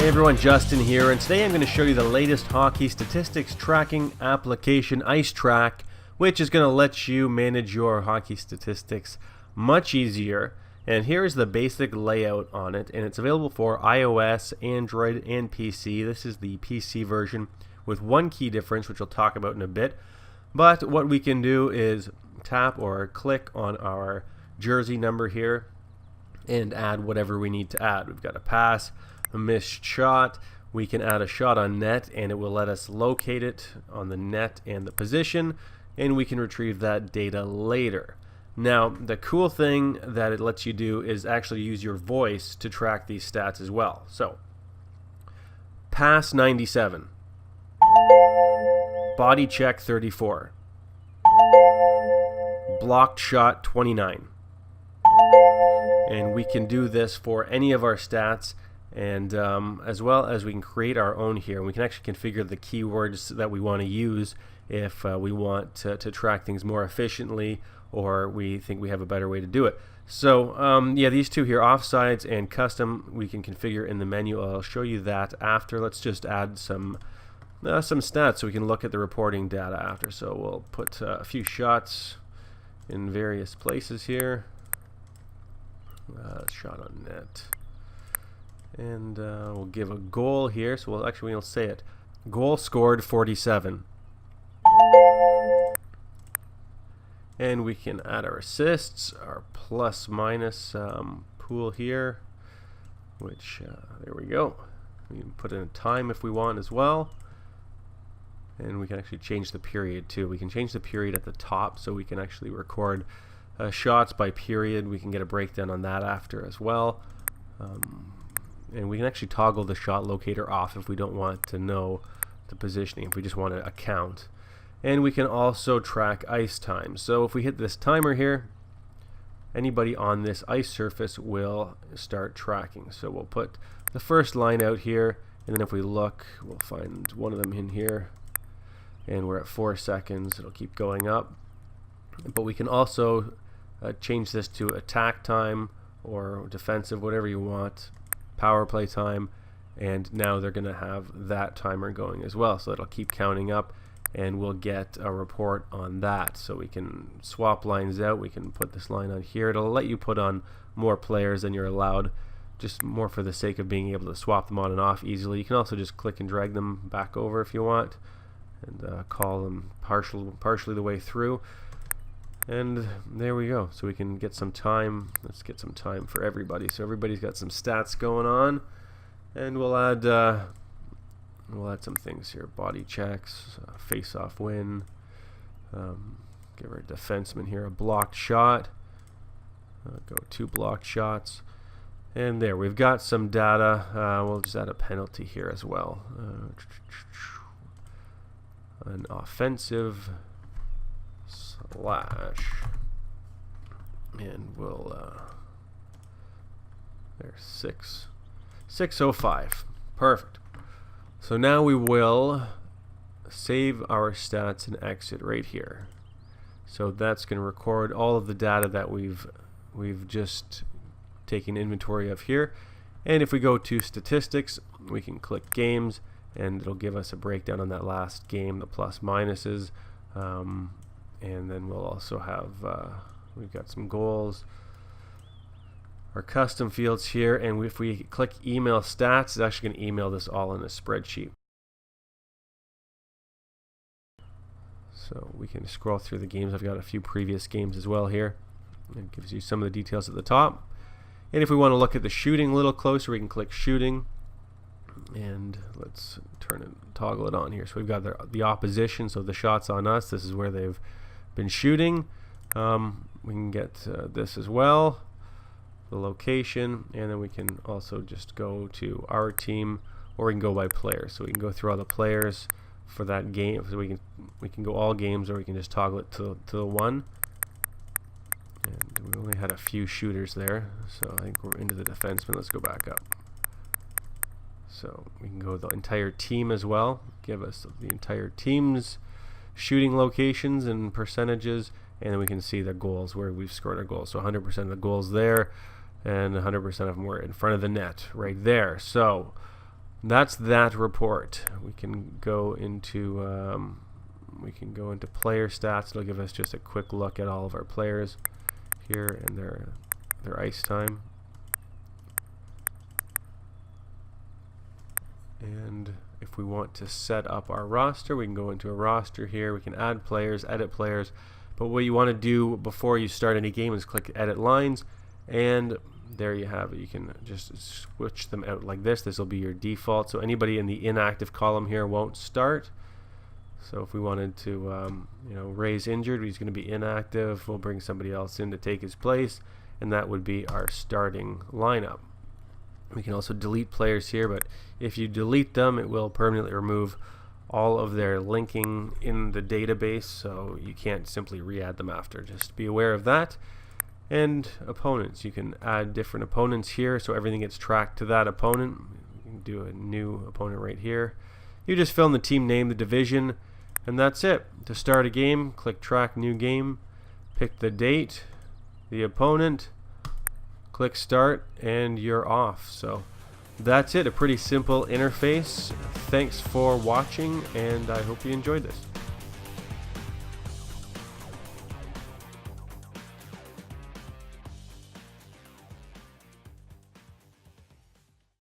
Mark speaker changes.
Speaker 1: Hey everyone, Justin here, and today I'm going to show you the latest hockey statistics tracking application, IceTrack, which is going to let you manage your hockey statistics much easier. And here's the basic layout on it, and it's available for iOS, Android, and PC. This is the PC version with one key difference, which we'll talk about in a bit. But what we can do is tap or click on our jersey number here and add whatever we need to add. We've got a pass, a missed shot. We can add a shot on net and it will let us locate it on the net and the position, and we can retrieve that data later. Now, the cool thing that it lets you do is actually use your voice to track these stats as well. So, pass 97, body check 34, blocked shot 29. And we can do this for any of our stats, and as well as we can create our own here. We can actually configure the keywords that we want to use if we want to track things more efficiently, or we think we have a better way to do it. So yeah, these two here, offsides and custom, we can configure in the menu. I'll show you that after. Let's just add some stats so we can look at the reporting data after. So we'll put a few shots in various places here. Shot on net, and we'll give a goal here. So we'll say it. Goal scored 47, and we can add our assists, our plus minus pool here, which there we go. We can put in a time if we want as well, and we can actually change the period too. We can change the period at the top, so we can actually record shots by period. We can get a breakdown on that after as well, and we can actually toggle the shot locator off if we don't want to know the positioning, if we just want to account. And we can also track ice time. So if we hit this timer here, anybody on this ice surface will start tracking. So we'll put the first line out here, and then if we look, we'll find one of them in here, and we're at 4 seconds. It'll keep going up, but we can also change this to attack time or defensive, whatever you want, power play time, and now they're going to have that timer going as well, so it'll keep counting up, and we'll get a report on that. So we can swap lines out. We can put this line on here. It'll let you put on more players than you're allowed, just more for the sake of being able to swap them on and off easily. You can also just click and drag them back over if you want, and call them partially the way through. And there we go. So we can get some time. Let's get some time for everybody. So everybody's got some stats going on, and we'll add some things here. Body checks, face-off win. Give our defenseman here a blocked shot. Go 2 blocked shots, and there we've got some data. We'll just add a penalty here as well. An offensive slash, and we'll there's 605. Perfect. So now we will save our stats and exit right here. So that's going to record all of the data that we've just taken inventory of here. And if we go to statistics, we can click games, and it'll give us a breakdown on that last game, the plus minuses. And then we'll also have, we've got some goals, our custom fields here, and if we click email stats, it's actually going to email this all in a spreadsheet. So we can scroll through the games. I've got a few previous games as well here. It gives you some of the details at the top. And if we want to look at the shooting a little closer, we can click shooting, and let's toggle it on here. So we've got the opposition, so the shots on us. This is where they've been shooting. We can get this as well, the location, and then we can also just go to our team, or we can go by players. So we can go through all the players for that game. So we can go all games, or we can just toggle it to the one. And we only had a few shooters there, so I think we're into the defenseman. Let's go back up. So we can go the entire team as well, give us the entire team's shooting locations and percentages, and then we can see the goals where we've scored our goals. So 100% of the goals there, and 100% of them were in front of the net right there. So that's that report. We can go into player stats. It'll give us just a quick look at all of our players here and their ice time. And if we want to set up our roster, we can go into a roster here. We can add players, edit players. But what you want to do before you start any game is click Edit Lines, and there you have it. You can just switch them out like this. This will be your default. So anybody in the inactive column here won't start. So if we wanted to, Ray's injured, he's going to be inactive. We'll bring somebody else in to take his place, and that would be our starting lineup. We can also delete players here, but if you delete them, it will permanently remove all of their linking in the database, so you can't simply re-add them after. Just be aware of that. And opponents, you can add different opponents here, so everything gets tracked to that opponent. You can do a new opponent right here. You just fill in the team name, the division, and that's it. To start a game, click Track New Game, pick the date, the opponent, click Start, and you're off. So that's it, a pretty simple interface. Thanks for watching, and I hope you enjoyed this.